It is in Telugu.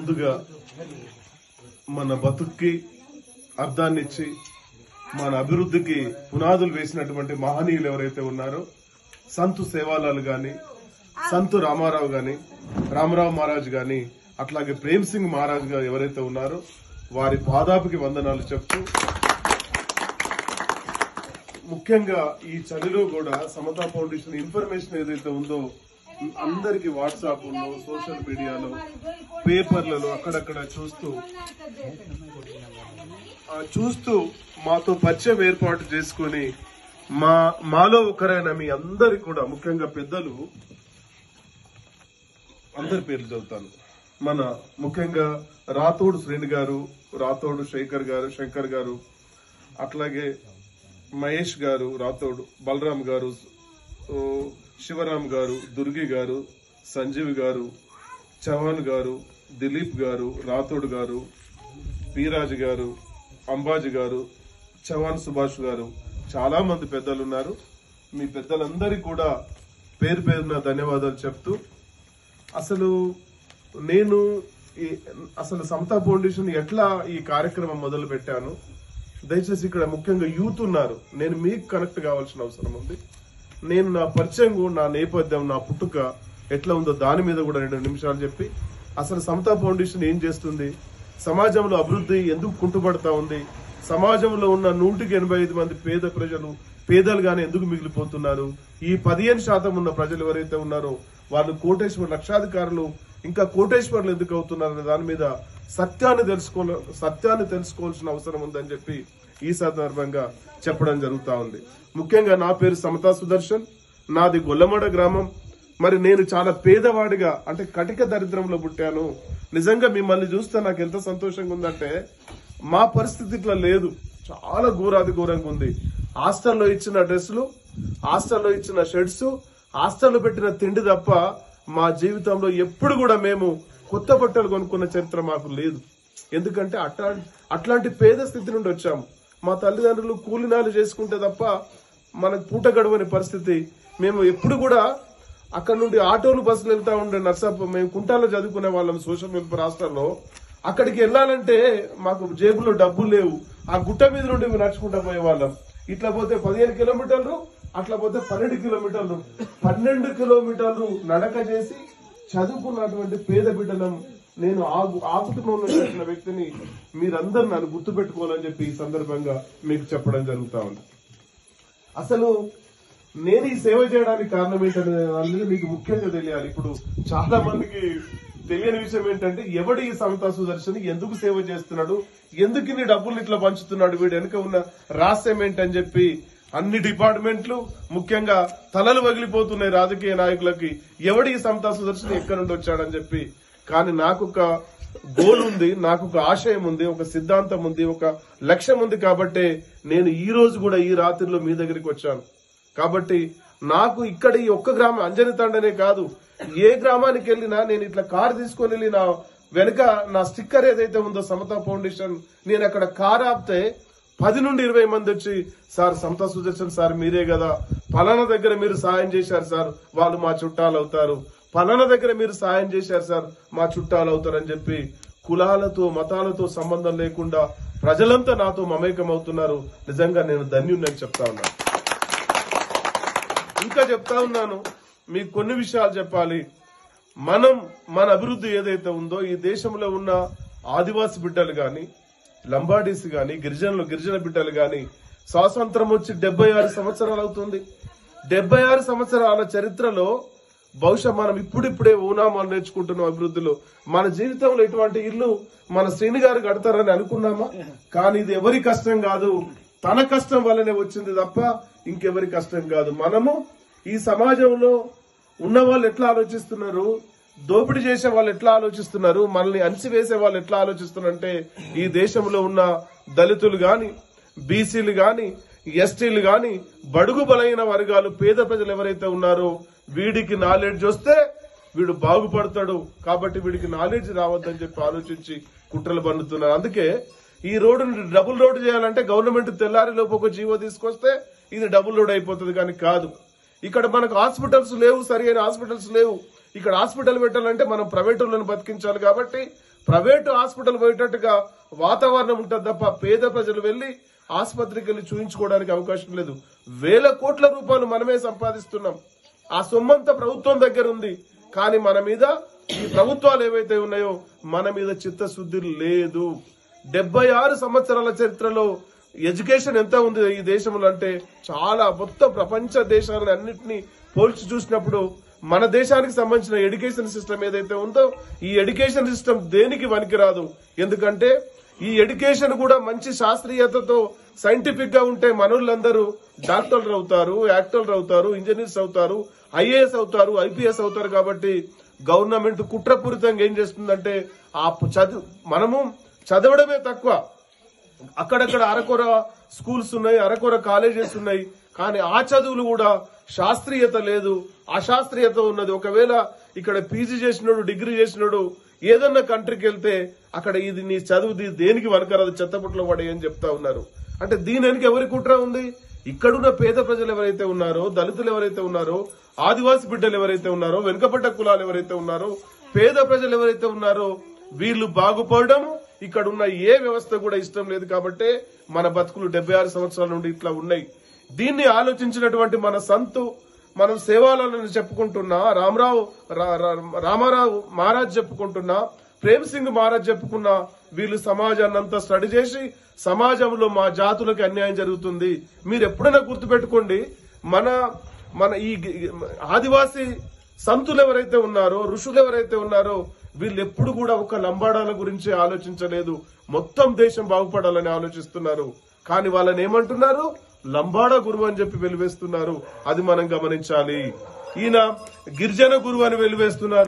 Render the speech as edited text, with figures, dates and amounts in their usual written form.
ముందుగా మన బతుక్కి అర్థాన్నిచ్చి మన అభివృద్ధికి పునాదులు వేసినటువంటి మహనీయులు ఎవరైతే ఉన్నారో సంతు సేవాలాల్ గాని, సంతు రామారావు గాని, రామరావు మహారాజ్ గాని, అట్లాగే ప్రేమ్ సింగ్ మహారాజ్ గారు ఎవరైతే ఉన్నారో వారి పాదాపుకి వందనాలు చెప్తూ, ముఖ్యంగా ఈ చలిలో కూడా సమతా ఫౌండేషన్ ఇన్ఫర్మేషన్ ఏదైతే ఉందో అందరికి వాట్సాప్ లో, సోషల్ మీడియాలో, పేపర్లలో అక్కడక్కడ చూస్తూ మాతో పరిచయం ఏర్పాటు చేసుకుని మాలో ఒకరైనా మీ అందరికి కూడా, ముఖ్యంగా పెద్దలు అందరి పేర్లు చదువుతాను. మన ముఖ్యంగా రాథోడ్ శ్రేణి గారు, రాథోడ్ శంకర్ గారు, అట్లాగే మహేష్ గారు, రాథోడ్ బలరాం గారు, శివరాం గారు, దుర్గి గారు, సంజీవ్ గారు, చౌహాన్ గారు, దిలీప్ గారు, రాథోడ్ గారు, పీరాజ్ గారు, అంబాజీ గారు, చౌహాన్ సుభాష్ గారు, చాలా మంది పెద్దలు ఉన్నారు. మీ పెద్దలందరికీ కూడా పేరు పేరున ధన్యవాదాలు చెప్తూ, అసలు సమతా ఫౌండేషన్ ఎట్లా ఈ కార్యక్రమం మొదలు పెట్టాను, దయచేసి ఇక్కడ ముఖ్యంగా యూత్ ఉన్నారు, నేను మీకు కనెక్ట్ కావాల్సిన అవసరం ఉంది. నేను నా పరిచయం, నా నేపథ్యం, నా పుట్టుక ఎట్లా ఉందో దాని మీద కూడా 2 నిమిషాలు చెప్పి, అసలు సమతా ఫౌండేషన్ ఏం చేస్తుంది, సమాజంలో అభివృద్ధి ఎందుకు కుంటుపడతా ఉంది, సమాజంలో ఉన్న 185 మంది పేదలుగానే ఎందుకు మిగిలిపోతున్నారు, ఈ 15% ఉన్న ప్రజలు ఎవరైతే ఉన్నారో వాళ్ళు లక్షాధికారులు ఇంకా కోటేశ్వర్లు ఎందుకు అవుతున్నారు అనే దాని మీద సత్యాన్ని తెలుసుకోవాల్సిన అవసరం ఉందని చెప్పి ఈ సందర్భంగా చెప్పడం జరుగుతా ఉంది. ముఖ్యంగా నా పేరు సమతా సుదర్శన్, నాది గొల్లమడ గ్రామం. మరి నేను చాలా పేదవాడిగా, అంటే కటిక దరిద్రంలో పుట్టాను. నిజంగా మిమ్మల్ని చూస్తే నాకు ఎంత సంతోషంగా ఉందంటే, మా పరిస్థితి ఇట్లా లేదు, చాలా ఘోరంగా ఉంది. హాస్టల్లో ఇచ్చిన డ్రెస్సులు, హాస్టల్లో ఇచ్చిన షర్ట్స్, హాస్టల్లో పెట్టిన తిండి తప్ప మా జీవితంలో ఎప్పుడు కూడా మేము కొత్త బట్టలు కొనుక్కున్న చరిత్ర మాకు లేదు. ఎందుకంటే అట్లాంటి పేద స్థితి నుండి వచ్చాము. మా తల్లిదండ్రులు కూలినాలు చేసుకుంటే తప్ప మనకు పూట గడవని పరిస్థితి. మేము ఎప్పుడు కూడా అక్కడ నుండి ఆటోలు, బస్సులు వెళ్తా ఉండే మేము కుంటాలో చదువుకునే వాళ్ళం సోషల్ వెల్ఫేర్ హాస్టల్లో. అక్కడికి వెళ్లాలంటే మాకు జేబులో డబ్బులు లేవు. ఆ గుట్ట మీద నుండి మేము నడుచుకుంటా పోయే వాళ్ళం. ఇట్లా పోతే 15 కిలోమీటర్లు, అట్లా పోతే 12 కిలోమీటర్లు, 12 కిలోమీటర్లు నడక చేసి చదువుకున్నటువంటి పేద బిడ్డలం. నేను ఆ కుటుంబంలో చేసిన వ్యక్తిని మీరందరూ నన్ను గుర్తుపెట్టుకోవాలని చెప్పి ఈ సందర్భంగా మీకు చెప్పడం జరుగుతా ఉంది. అసలు నేను ఈ సేవ చేయడానికి కారణం ఏంటనేది మీకు ముఖ్యంగా తెలియాలి. ఇప్పుడు చాలా మందికి తెలియని విషయం ఏంటంటే, ఎవడు ఈ సమతా సుదర్శన్ ఎందుకు సేవ చేస్తున్నాడు, ఎందుకు ఇన్ని డబ్బులు ఇట్లా పంచుతున్నాడు, వీడు వెనుక ఉన్న రహస్యం ఏంటని చెప్పి అన్ని డిపార్ట్మెంట్లు, ముఖ్యంగా తలలు పగిలిపోతున్నాయి రాజకీయ నాయకులకి, ఎవడు ఈ సమతా సుదర్శన్ ఎక్కడి నుండి వచ్చాడని చెప్పి. కానీ నాకు ఒక గోల్ ఉంది, నాకు ఒక ఆశయం ఉంది, ఒక సిద్ధాంతం ఉంది, ఒక లక్ష్యం ఉంది. కాబట్టి నేను ఈ రోజు కూడా ఈ రాత్రిలో మీ దగ్గరికి వచ్చాను. కాబట్టి నాకు ఇక్కడ ఈ ఒక్క గ్రామం అంజని తండనే కాదు, ఏ గ్రామానికి వెళ్ళినా నేను ఇట్లా కారు తీసుకొని వెళ్ళి నా వెనుక నా స్టిక్కర్ ఏదైతే ఉందో సమతా ఫౌండేషన్, నేను అక్కడ కారు ఆపితే 10 నుండి 20 మంది వచ్చి, సార్ సమతా సుదర్శన్ సార్ మీరే కదా, పలానా దగ్గర మీరు సాయం చేశారు సార్, వాళ్ళు మా చుట్టాలు అవుతారు, పలానా దగ్గర మీరు సాయం చేశారు సార్, మా చుట్టాలు అవుతారని చెప్పి కులాలతో మతాలతో సంబంధం లేకుండా ప్రజలంతా నాతో మమేకం అవుతున్నారు. నిజంగా నేను ధన్యుణ్ణని చెప్తా ఉన్నాను. ఇంకా చెప్తా ఉన్నాను, మీకు కొన్ని విషయాలు చెప్పాలి. మన అభివృద్ధి ఏదైతే ఉందో, ఈ దేశంలో ఉన్న ఆదివాసి బిడ్డలు గాని, లంబాడీస్ గాని, గిరిజన బిడ్డలు గాని, స్వాతంత్రం వచ్చి 76 సంవత్సరాలు అవుతుంది. 76 సంవత్సరాల చరిత్రలో బహుశా మనం ఇప్పుడిప్పుడే ఊనామాలు నేర్చుకుంటున్నాం అభివృద్ధిలో. మన జీవితంలో ఇటువంటి ఇల్లు మన శ్రీని గారు కడతారని అనుకున్నామా? కానీ ఇది ఎవరి కష్టం కాదు, తన కష్టం వల్లనే వచ్చింది తప్ప ఇంకెవరి కష్టం కాదు. మనము ఈ సమాజంలో ఉన్న వాళ్ళు ఎట్లా ఆలోచిస్తున్నారు, దోపిడీ చేసే వాళ్ళు ఎట్లా ఆలోచిస్తున్నారు, మనల్ని అణిచివేసే వాళ్ళు ఎట్లా ఆలోచిస్తున్నారంటే, ఈ దేశంలో ఉన్న దళితులు గాని, బీసీలు గాని, ఎస్టీలు గాని, బడుగు బలైన వర్గాలు, పేద ప్రజలు ఎవరైతే ఉన్నారో వీడికి నాలెడ్జ్ వస్తే వీడు బాగుపడతాడు, కాబట్టి వీడికి నాలెడ్జ్ రావద్దని చెప్పి ఆలోచించి కుట్రలు పన్నుతున్నారు. అందుకే ఈ రోడ్డుని డబుల్ రోడ్ చేయాలంటే గవర్నమెంట్ తెల్లారి లోపు ఒక జీవో తీసుకొస్తే ఇది డబుల్ రోడ్ అయిపోతుంది. కానీ కాదు, ఇక్కడ మనకు హాస్పిటల్స్ లేవు, సరైన హాస్పిటల్స్ లేవు. ఇక్కడ హాస్పిటల్ పెట్టాలంటే మనం ప్రైవేట్ వాళ్ళని బతికించాలి. కాబట్టి ప్రైవేటు హాస్పిటల్ పోయేటట్టుగా వాతావరణం ఉంటుంది తప్ప పేద ప్రజలు వెళ్లి ఆసుపత్రికి వెళ్లి చూయించుకోవడానికి అవకాశం లేదు. వేల కోట్ల రూపాయలు మనమే సంపాదిస్తున్నాం. ఆ సొమ్మంతా ప్రభుత్వం దగ్గర ఉంది. కానీ మన మీద ఈ ప్రభుత్వాలు ఏవైతే ఉన్నాయో మన మీద చిత్తశుద్ధి లేదు. 76 సంవత్సరాల చరిత్రలో ఎడ్యుకేషన్ ఎంత ఉంది ఈ దేశంలో అంటే చాలా మొత్తం ప్రపంచ దేశాలను అన్నింటినీ పోల్చి చూసినప్పుడు మన దేశానికి సంబంధించిన ఎడ్యుకేషన్ సిస్టమ్ ఏదైతే ఉందో ఈ ఎడ్యుకేషన్ సిస్టమ్ దేనికి పనికిరాదు. ఎందుకంటే ఈ ఎడ్యుకేషన్ కూడా మంచి శాస్త్రీయతతో సైంటిఫిక్ గా ఉంటే మనోళ్ళందరూ డాక్టర్లు అవుతారు, యాక్టర్లు అవుతారు, ఇంజనీర్స్ అవుతారు, ఐఏఎస్ అవుతారు, ఐపీఎస్ అవుతారు. కాబట్టి గవర్నమెంట్ కుట్రపూరితంగా ఏం చేస్తుందంటే మనము చదవడమే తక్కువ, అక్కడక్కడ అరకొర స్కూల్స్ ఉన్నాయి, అరకొర కాలేజెస్ ఉన్నాయి. కానీ ఆ చదువులు కూడా శాస్త్రీయత లేదు, అశాస్త్రీయత ఉన్నది. ఒకవేళ ఇక్కడ పీజీ చేసినోడు, డిగ్రీ చేసినోడు ఏదన్నా కంట్రీకి వెళ్తే అక్కడ ఇది నీ చదువు దేనికి వనకరాదు, చెత్తపుట్లో పడే అని చెప్తా ఉన్నారు. అంటే దీనికి ఎవరి కుట్ర ఉంది? ఇక్కడున్న పేద ప్రజలు ఎవరైతే ఉన్నారో, దళితులు ఎవరైతే ఉన్నారో, ఆదివాసి బిడ్డలు ఎవరైతే ఉన్నారో, వెనుకబడ్డ కులాలు ఎవరైతే ఉన్నారో, పేద ప్రజలు ఎవరైతే ఉన్నారో వీళ్ళు బాగుపడడం ఇక్కడున్న ఏ వ్యవస్థ కూడా ఇష్టం లేదు. కాబట్టి మన బతుకులు 76 సంవత్సరాల నుండి ఇట్లా ఉన్నాయి. దీన్ని ఆలోచించినటువంటి మన సంతు, మనం సేవాలను చెప్పుకుంటున్నా, రామారావు మహారాజ్ చెప్పుకుంటున్నా, ప్రేమ్ సింగ్ మహారాజ్ చెప్పుకున్నా, వీళ్ళు సమాజాన్ని అంతా స్టడీ చేసి సమాజంలో మా జాతులకు అన్యాయం జరుగుతుంది. మీరు ఎప్పుడైనా గుర్తుపెట్టుకోండి, మన ఈ ఆదివాసీ సంతులు ఎవరైతే ఉన్నారో, ఋషులు ఎవరైతే ఉన్నారో వీళ్ళు ఎప్పుడు కూడా ఒక లంబాడాల గురించి ఆలోచించలేదు. మొత్తం దేశం బాగుపడాలని ఆలోచిస్తున్నారు. కానీ వాళ్ళని ఏమంటున్నారు? లంబాడా గురువు అని చెప్పి వెలివేస్తున్నారు. అది మనం గమనించాలి. ఈయన గిరిజన గురువు అని వెలివేస్తున్నారు.